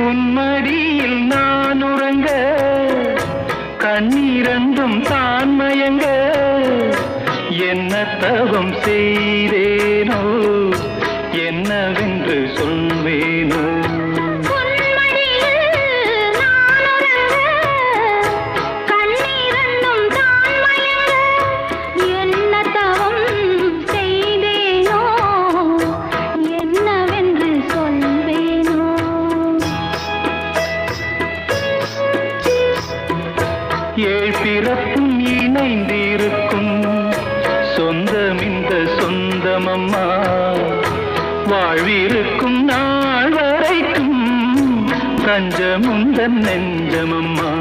உன்மடியில் நான் உறங்க கண்ணீரந்தும் தான் மயங்க என்ன தவம் செய்தேனோ என்னவென்று சொல்வேனோ ஏழ் பிறப்பும் இணைந்திருக்கும் சொந்தம் இந்த சொந்தமம்மா வாழ்விருக்கும் நாள் வரைக்கும் தஞ்சமுந்தன் நெஞ்சமம்மா